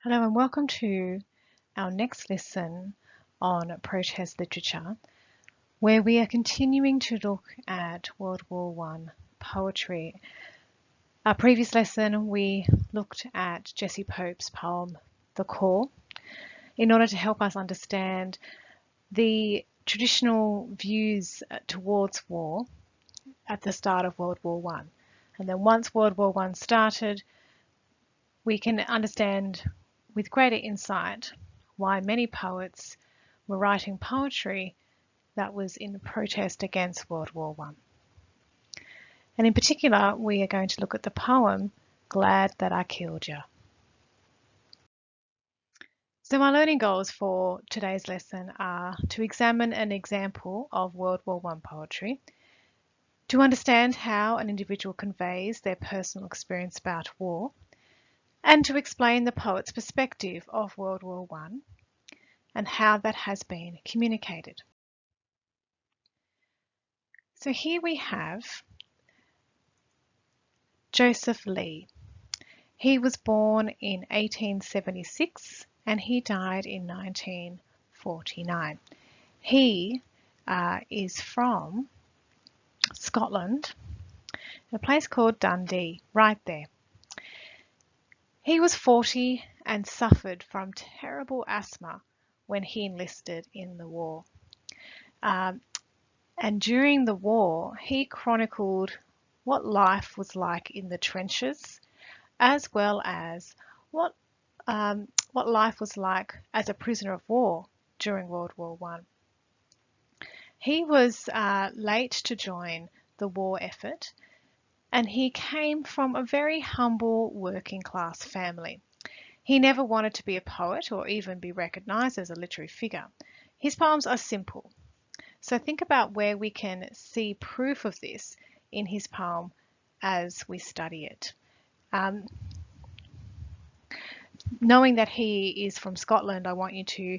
Hello and welcome to our next lesson on protest literature, where we are continuing to look at World War I poetry. Our previous lesson, we looked at Jessie Pope's poem, The Call, in order to help us understand the traditional views towards war at the start of World War I. And then once World War I started, we can understand with greater insight why many poets were writing poetry that was in protest against World War I. And in particular, we are going to look at the poem, Glad That I Killed Ya. So my learning goals for today's lesson are to examine an example of World War I poetry, to understand how an individual conveys their personal experience about war, and to explain the poet's perspective of World War I and how that has been communicated. So here we have Joseph Lee. He was born in 1876 and he died in 1949. He is from Scotland, a place called Dundee, right there. He was 40 and suffered from terrible asthma when he enlisted in the war. And during the war, he chronicled what life was like in the trenches, as well as what life was like as a prisoner of war during World War I. He was late to join the war effort, and he came from a very humble working class family. He never wanted to be a poet or even be recognised as a literary figure. His poems are simple. So think about where we can see proof of this in his poem as we study it. Knowing that he is from Scotland, I want you to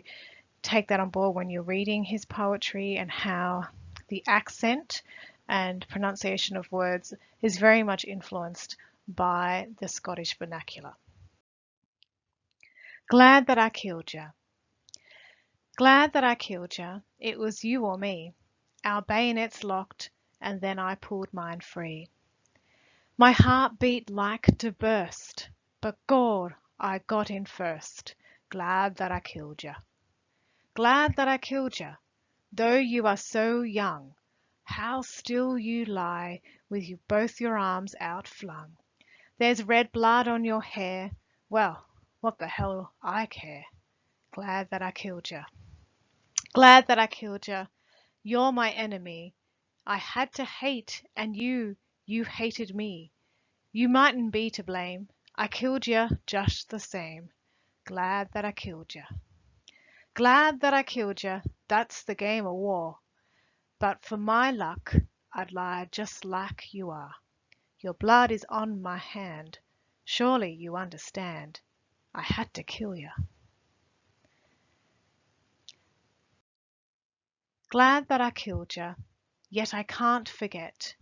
take that on board when you're reading his poetry and how the accent and pronunciation of words is very much influenced by the Scottish vernacular. Glad that I killed ya. Glad that I killed ya. It was you or me. Our bayonets locked, and then I pulled mine free. My heart beat like to burst, but God, I got in first. Glad that I killed ya. Glad that I killed ya. Though you are so young, how still you lie with both your arms outflung. There's red blood on your hair. Well, what the hell I care. Glad that I killed ya. Glad that I killed ya. You're my enemy. I had to hate, and you hated me. You mightn't be to blame. I killed ya just the same. Glad that I killed ya. Glad that I killed ya. That's the game of war. But for my luck, I'd lie just like you are. Your blood is on my hand. Surely you understand. I had to kill ya. Glad that I killed ya. Yet I can't forget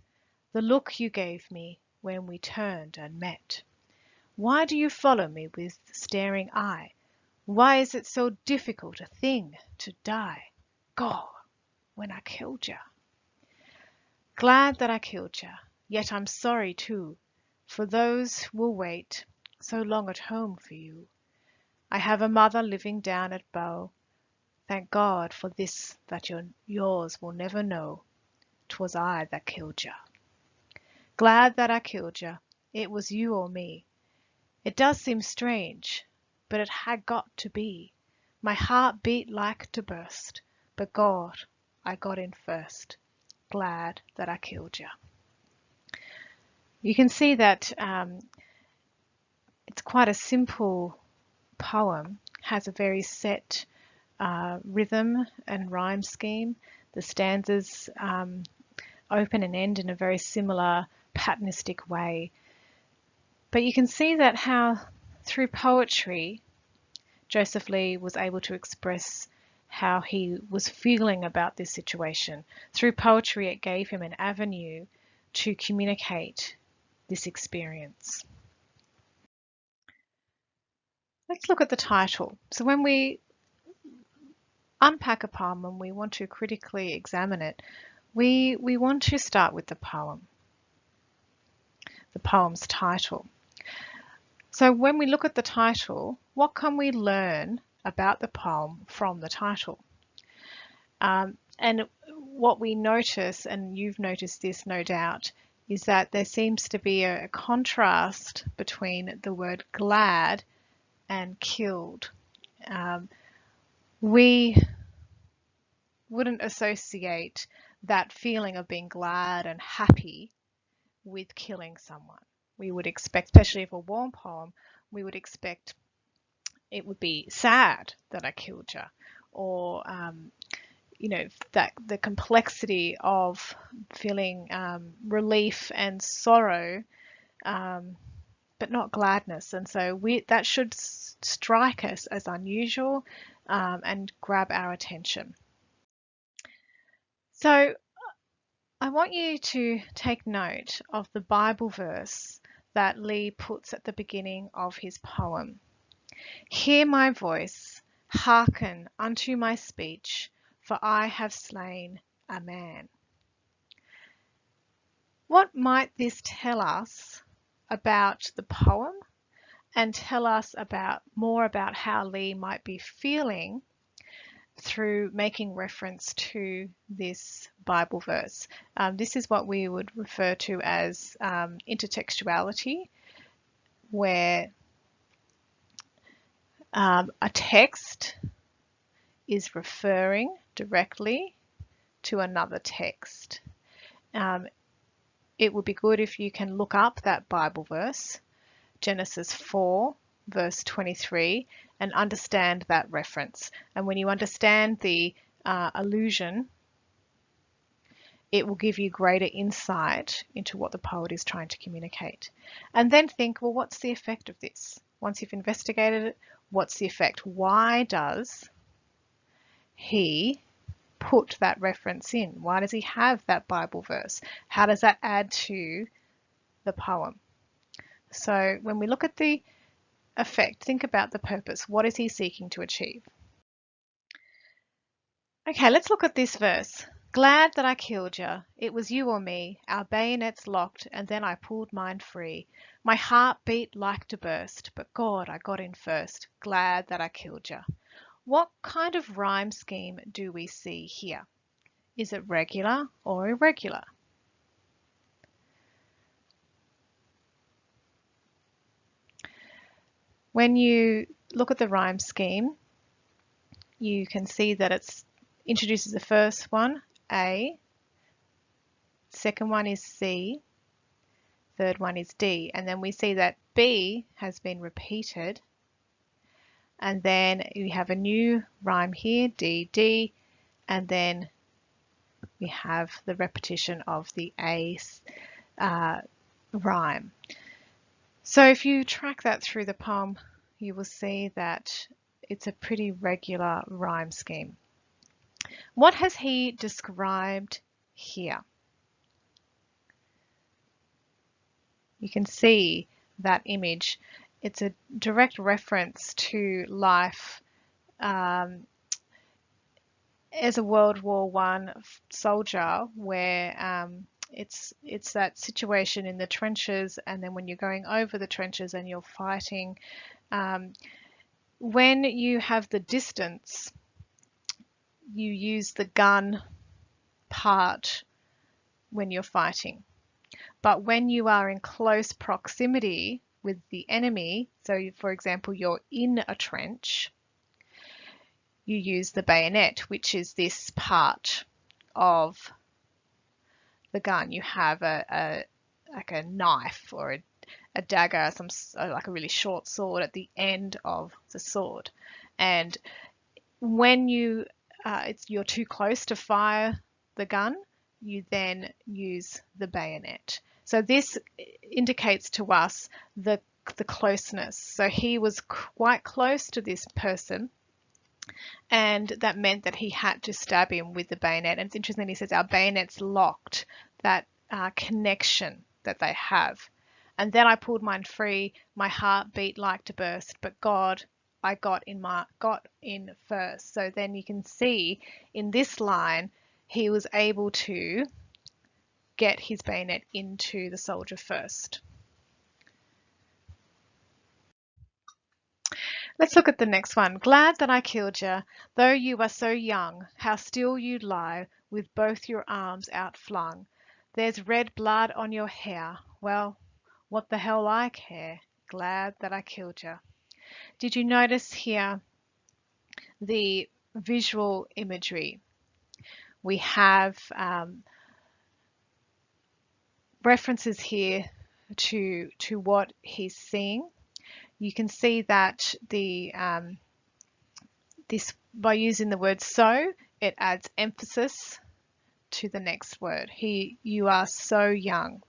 the look you gave me when we turned and met. Why do you follow me with staring eye? Why is it so difficult a thing to die? God, when I killed ya. Glad that I killed ya, yet I'm sorry too, for those will wait so long at home for you. I have a mother living down at Bow. Thank God for this that yours will never know. 'Twas I that killed ya. Glad that I killed ya. It was you or me. It does seem strange, but it had got to be. My heart beat like to burst, but God, I got in first. Glad that I killed ya. You can see that it's quite a simple poem, has a very set rhythm and rhyme scheme. The stanzas open and end in a very similar patternistic way. But you can see that how through poetry, Joseph Lee was able to express how he was feeling about this situation. Through poetry, it gave him an avenue to communicate this experience. Let's look at the title. So when we unpack a poem and we want to critically examine it, we want to start with the poem's title. So when we look at the title, what can we learn about the poem from the title? And what we notice, and you've noticed this no doubt, is that there seems to be a contrast between the word glad and killed. We wouldn't associate that feeling of being glad and happy with killing someone. We would expect, especially if a warm poem, we would expect it would be sad that I killed you, or that the complexity of feeling relief and sorrow, but not gladness. And so that should strike us as unusual and grab our attention. So I want you to take note of the Bible verse that Lee puts at the beginning of his poem. Hear my voice, hearken unto my speech, for I have slain a man. What might this tell us about the poem, and tell us more about how Lee might be feeling through making reference to this Bible verse? This is what we would refer to as intertextuality, where a text is referring directly to another text. It would be good if you can look up that Bible verse, Genesis 4, verse 23, and understand that reference. And when you understand the allusion, it will give you greater insight into what the poet is trying to communicate. And then think, well, what's the effect of this? Once you've investigated it, what's the effect? Why does he put that reference in? Why does he have that Bible verse? How does that add to the poem? So when we look at the effect, think about the purpose. What is he seeking to achieve? Okay, let's look at this verse. Glad that I killed you. It was you or me. Our bayonets locked, and then I pulled mine free. My heart beat like to burst, but God, I got in first. Glad that I killed you. What kind of rhyme scheme do we see here? Is it regular or irregular? When you look at the rhyme scheme, you can see that it introduces the first one, A, second one is C, third one is D, and then we see that B has been repeated, and then we have a new rhyme here, D, D, and then we have the repetition of the A rhyme. So if you track that through the poem, you will see that it's a pretty regular rhyme scheme. What has he described here? You can see that image. It's a direct reference to life as a World War I soldier, where it's that situation in the trenches, and then when you're going over the trenches and you're fighting, when you have the distance, you use the gun part when you're fighting. But when you are in close proximity with the enemy, so for example, you're in a trench, you use the bayonet, which is this part of the gun. You have like a knife or a dagger, like a really short sword at the end of the sword. And when you're too close to fire the gun, you then use the bayonet. So this indicates to us the closeness. So he was quite close to this person, and that meant that he had to stab him with the bayonet. And it's interesting, he says our bayonets locked, that connection that they have. And then I pulled mine free, my heart beat like to burst, but God, I got in first. So then you can see in this line, he was able to get his bayonet into the soldier first. Let's look at the next one. Glad that I killed you, though you are so young, how still you lie with both your arms outflung. There's red blood on your hair. Well, what the hell I care. Glad that I killed you. Did you notice here the visual imagery? We have references here to what he's seeing. You can see that this, by using the word so, it adds emphasis to the next word. You are so young.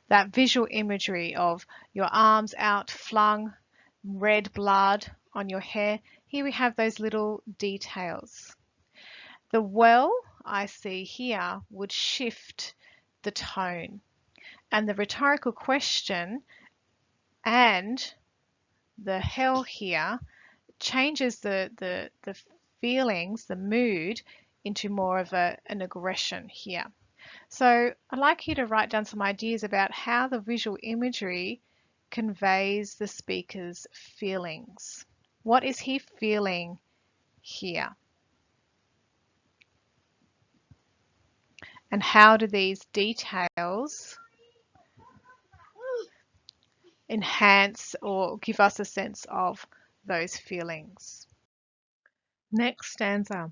That visual imagery of your arms out flung, red blood on your hair. Here we have those little details. The well I see here would shift the tone, and the rhetorical question and the hell here changes the feelings, the mood, into more of an aggression here. So I'd like you to write down some ideas about how the visual imagery conveys the speaker's feelings. What is he feeling here? And how do these details enhance or give us a sense of those feelings? Next stanza.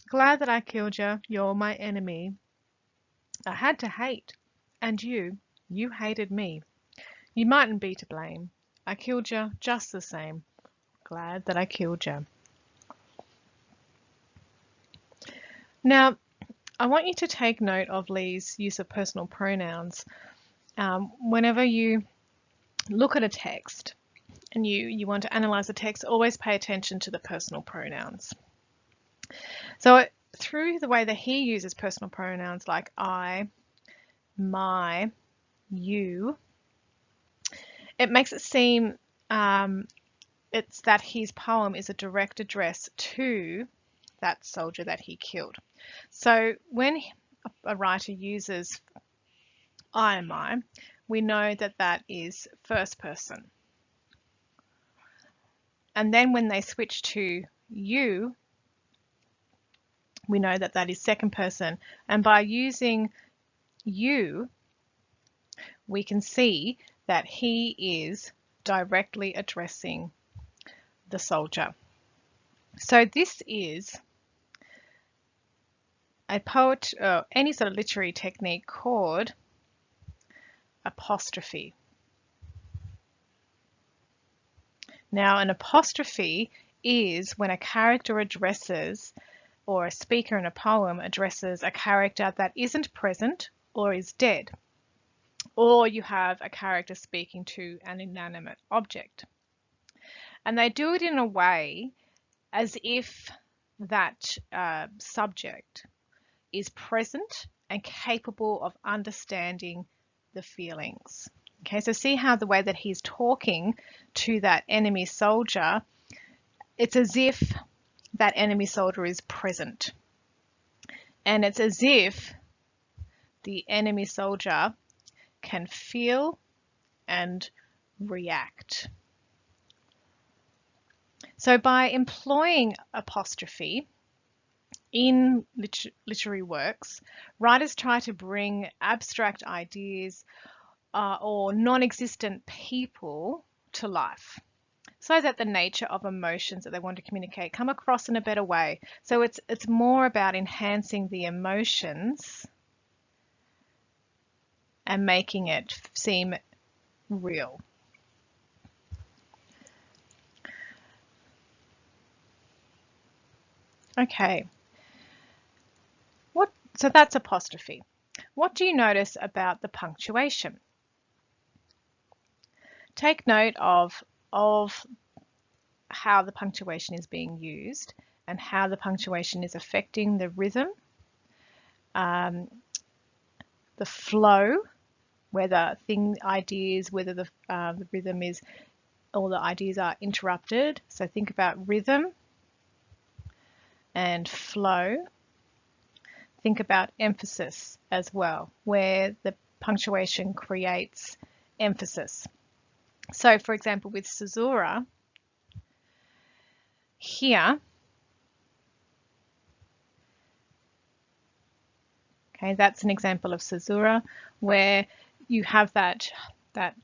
Glad that I killed you, you're my enemy. I had to hate, and you hated me. You mightn't be to blame. I killed you just the same. Glad that I killed you. Now, I want you to take note of Lee's use of personal pronouns. Whenever you look at a text and you want to analyze the text, always pay attention to the personal pronouns. So through the way that he uses personal pronouns like I, my, you, it makes it seem it's that his poem is a direct address to that soldier that he killed. So when a writer uses I and my, we know that that is first person. And then when they switch to you, we know that that is second person. And by using you, we can see that he is directly addressing the soldier. So this is a any sort of literary technique called apostrophe. Now, an apostrophe is when a character addresses, or a speaker in a poem addresses, a character that isn't present or is dead, or you have a character speaking to an inanimate object. And they do it in a way as if that subject is present and capable of understanding the feelings. Okay, so see how the way that he's talking to that enemy soldier, it's as if that enemy soldier is present. And it's as if the enemy soldier can feel and react. So by employing apostrophe in literary works, writers try to bring abstract ideas or non-existent people to life, so that the nature of emotions that they want to communicate come across in a better way. So it's more about enhancing the emotions and making it seem real. Okay. So that's apostrophe. What do you notice about the punctuation? Take note of how the punctuation is being used and how the punctuation is affecting the rhythm, the flow, whether ideas, whether the rhythm is all the ideas are interrupted. So think about rhythm and flow. Think about emphasis as well, where the punctuation creates emphasis. So for example, with caesura, here, okay, that's an example of caesura where you have that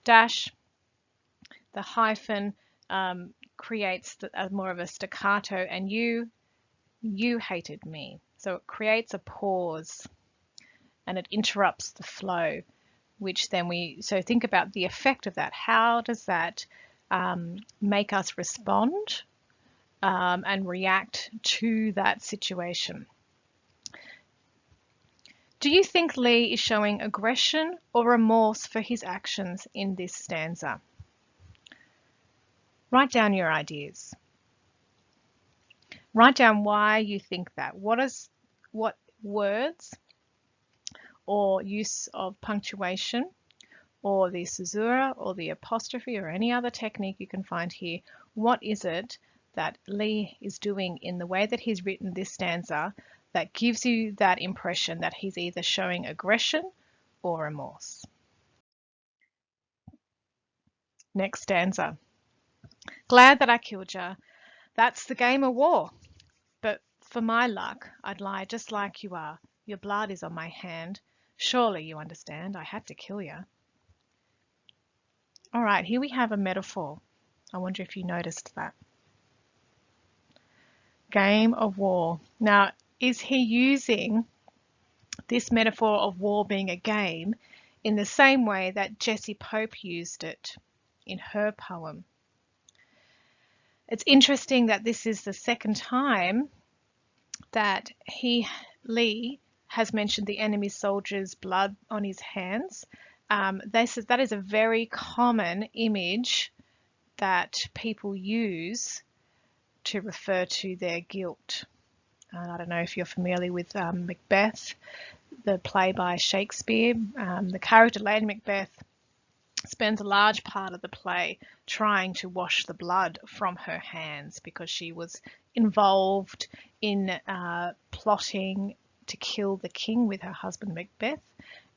dash, the hyphen creates more of a staccato, and you hated me. So it creates a pause and it interrupts the flow, which then so think about the effect of that. How does that make us respond and react to that situation? Do you think Lee is showing aggression or remorse for his actions in this stanza? Write down your ideas. Write down why you think that. What words or use of punctuation or the caesura or the apostrophe or any other technique you can find here, what is it that Lee is doing in the way that he's written this stanza that gives you that impression that he's either showing aggression or remorse? Next stanza. Glad that I killed ya. That's the game of war. But for my luck, I'd lie just like you are. Your blood is on my hand. Surely you understand I had to kill ya. All right, here we have a metaphor. I wonder if you noticed that. Game of war. Now, is he using this metaphor of war being a game in the same way that Jessie Pope used it in her poem? It's interesting that this is the second time that Lee, has mentioned the enemy soldier's blood on his hands. That is a very common image that people use to refer to their guilt. And I don't know if you're familiar with Macbeth, the play by Shakespeare. The character Lady Macbeth spends a large part of the play trying to wash the blood from her hands because she was involved in plotting to kill the king with her husband Macbeth,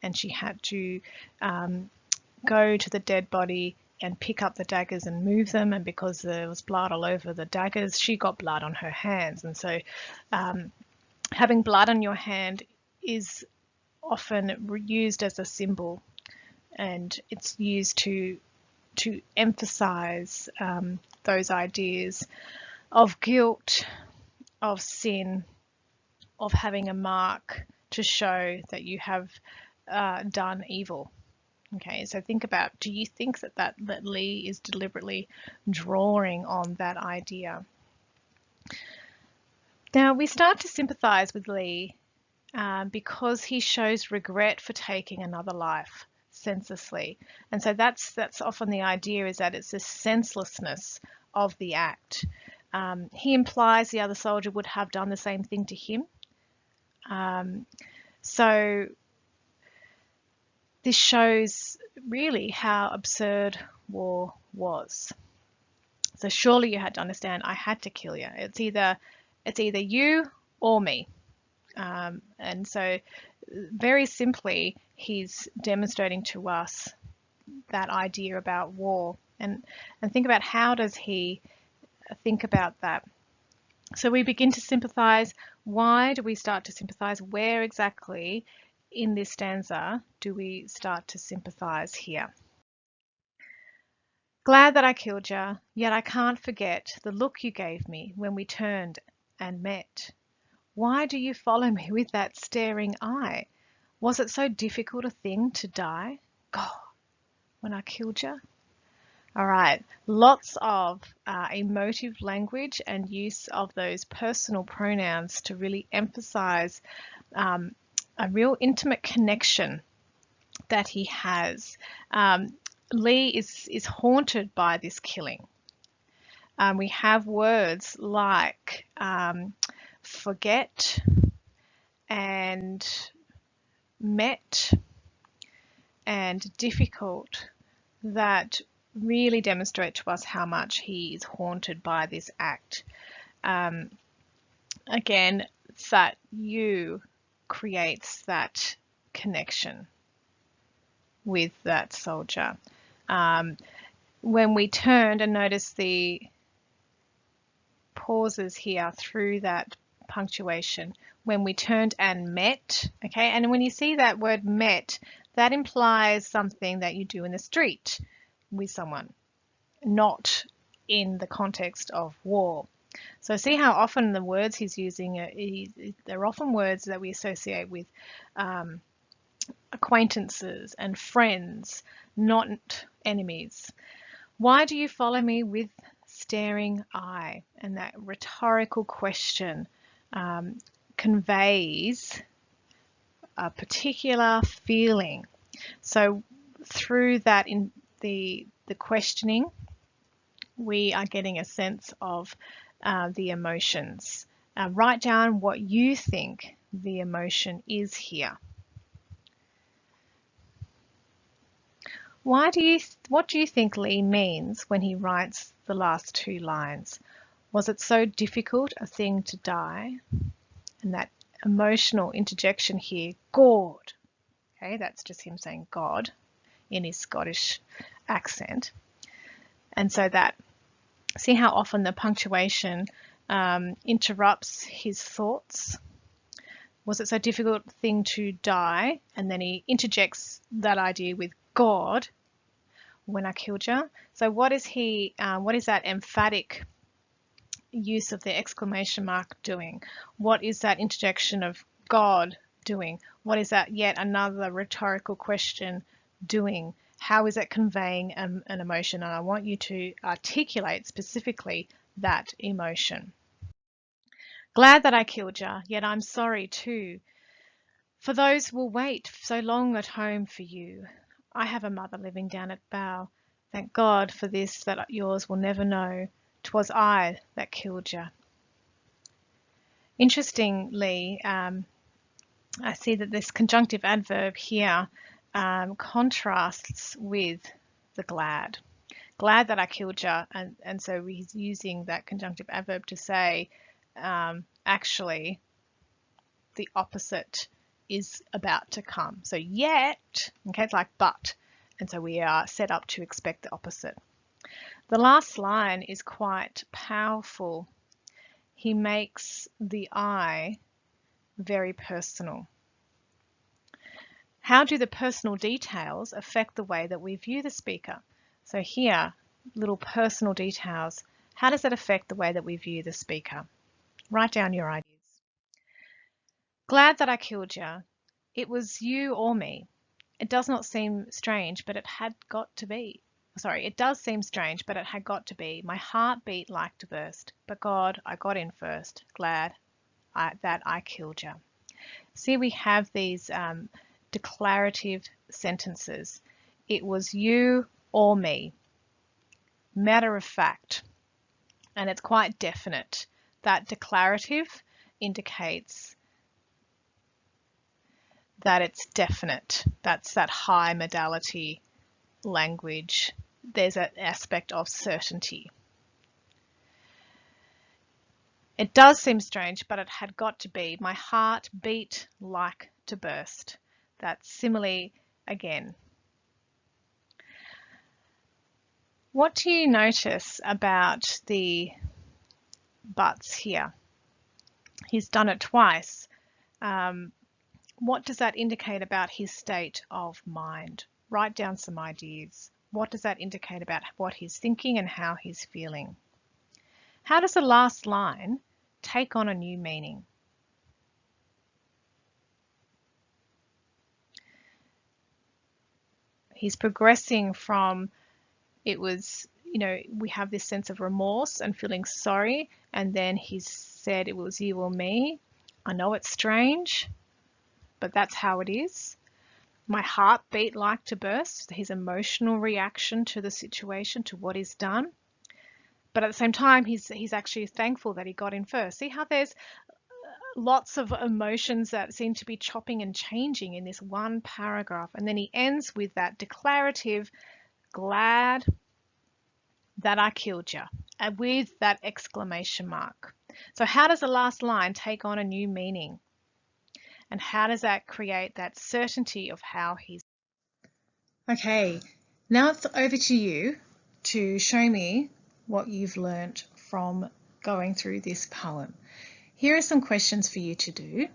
and she had to go to the dead body and pick up the daggers and move them, and because there was blood all over the daggers, she got blood on her hands. And so having blood on your hand is often used as a symbol, and it's used to emphasize those ideas of guilt, of sin, of having a mark to show that you have done evil. Okay, so think about, do you think that Lee is deliberately drawing on that idea? Now we start to sympathize with Lee because he shows regret for taking another life senselessly. And so that's often the idea, is that it's the senselessness of the act. He implies the other soldier would have done the same thing to him. So this shows really how absurd war was. So surely you had to understand, I had to kill you. It's either you or me. And so very simply, he's demonstrating to us that idea about war. And think about, how does he think about that? So we begin to sympathize. Why do we start to sympathize? Where exactly in this stanza do we start to sympathize here? Glad that I killed ya, yet I can't forget the look you gave me when we turned and met. Why do you follow me with that staring eye? Was it so difficult a thing to die? God, when I killed ya? All right, lots of emotive language and use of those personal pronouns to really emphasize a real intimate connection that he has. Lee is haunted by this killing. We have words like forget and met and difficult that really demonstrate to us how much he is haunted by this act. Again, that you creates that connection with that soldier. When we turned and noticed the pauses here through that punctuation, when we turned and met, okay, and when you see that word met, that implies something that you do in the street with someone, not in the context of war. So see how often the words he's using, they're often words that we associate with acquaintances and friends, not enemies. Why do you follow me with staring eye? And that rhetorical question conveys a particular feeling. So through that, in the questioning, we are getting a sense of the emotions. Write down what you think the emotion is here. What do you think Lee means when he writes the last two lines? Was it so difficult a thing to die? And that emotional interjection here, God. Okay, that's just him saying God in his Scottish accent. And so that, see how often the punctuation interrupts his thoughts? Was it so difficult a thing to die? And then he interjects that idea with God when I killed you. So what is that emphatic use of the exclamation mark doing? What is that interjection of God doing? What is that yet another rhetorical question doing? How is it conveying an emotion? And I want you to articulate specifically that emotion. Glad that I killed you, yet I'm sorry too. For those will wait so long at home for you. I have a mother living down at Bow. Thank God for this that yours will never know. 'Twas I that killed you. Interestingly, I see that this conjunctive adverb here contrasts with the glad. Glad that I killed you, and so he's using that conjunctive adverb to say, actually, the opposite is about to come. So yet, okay, it's like but, and so we are set up to expect the opposite. The last line is quite powerful. He makes the I very personal. How do the personal details affect the way that we view the speaker? So here, little personal details. How does that affect the way that we view the speaker? Write down your ideas. Glad that I killed you. It was you or me. It does not seem strange, but it had got to be. Sorry, it does seem strange, but it had got to be. My heart beat like to burst. But God, I got in first. Glad that I killed you. See, we have these declarative sentences. It was you or me. Matter of fact. And it's quite definite. That declarative indicates that it's definite. That's that high modality language. There's an aspect of certainty. It does seem strange, but it had got to be. My heart beat like to burst. That's simile again. What do you notice about the buts here? He's done it twice. What does that indicate about his state of mind? Write down some ideas. What does that indicate about what he's thinking and how he's feeling? How does the last line take on a new meaning? He's progressing from, it was, we have this sense of remorse and feeling sorry, and then he's said it was you or me. I know it's strange, but that's how it is. My heart beat like to burst, his emotional reaction to the situation, to what he's done. But at the same time, he's actually thankful that he got in first. See how there's lots of emotions that seem to be chopping and changing in this one paragraph. And then he ends with that declarative, glad that I killed ya, with that exclamation mark. So how does the last line take on a new meaning? And how does that create that certainty of how he's... Okay, now it's over to you to show me what you've learnt from going through this poem. Here are some questions for you to do.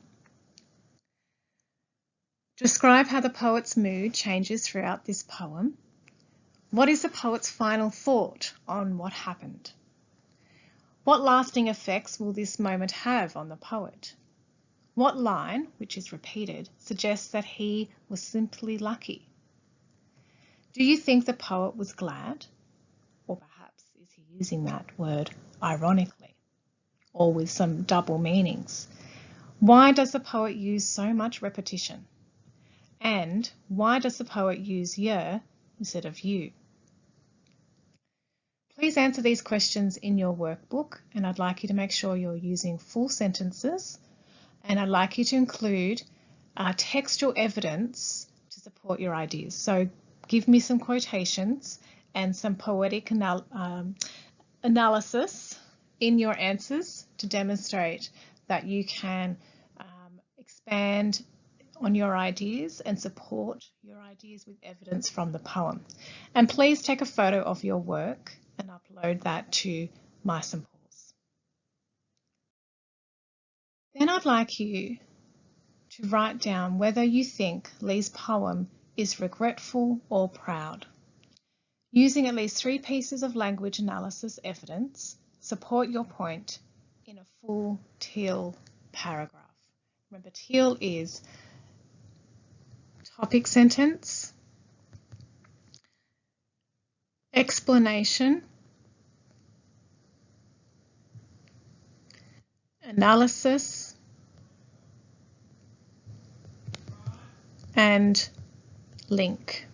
Describe how the poet's mood changes throughout this poem. What is the poet's final thought on what happened? What lasting effects will this moment have on the poet? What line, which is repeated, suggests that he was simply lucky? Do you think the poet was glad? Or perhaps is he using that word ironically or with some double meanings? Why does the poet use so much repetition? And why does the poet use "ye" instead of "you"? Please answer these questions in your workbook, and I'd like you to make sure you're using full sentences, and I'd like you to include textual evidence to support your ideas. So give me some quotations and some poetic analysis in your answers to demonstrate that you can expand on your ideas and support your ideas with evidence from the poem. And please take a photo of your work and upload that to My St. Paul's. Then I'd like you to write down whether you think Lee's poem is regretful or proud. Using at least 3 pieces of language analysis evidence, support your point in a full teal paragraph. Remember, teal is topic sentence, explanation, analysis, and link.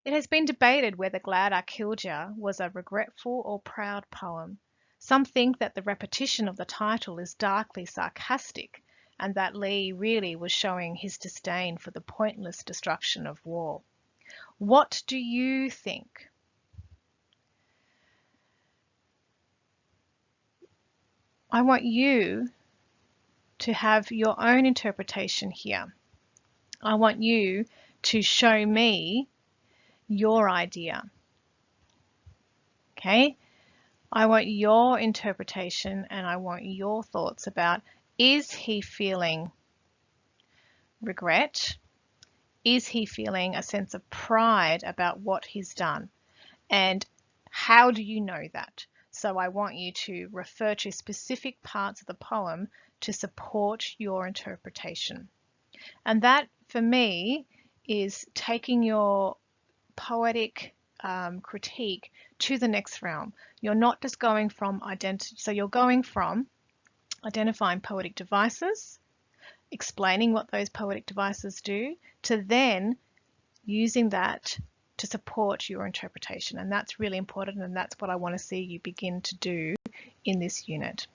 It has been debated whether Glad I Killed Ya was a regretful or proud poem. Some think that the repetition of the title is darkly sarcastic and that Lee really was showing his disdain for the pointless destruction of war. What do you think? I want you to have your own interpretation here. I want you to show me your idea. Okay? I want your interpretation and I want your thoughts about, is he feeling regret? Is he feeling a sense of pride about what he's done? And how do you know that? So I want you to refer to specific parts of the poem to support your interpretation. And that, for me, is taking your poetic critique to the next realm. You're not just going from you're going from identifying poetic devices, explaining what those poetic devices do, to then using that to support your interpretation. And that's really important, and that's what I want to see you begin to do in this unit.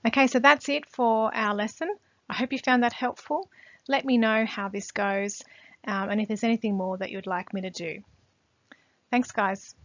Okay, so that's it for our lesson. I hope you found that helpful. Let me know how this goes and if there's anything more that you'd like me to do. Thanks, guys.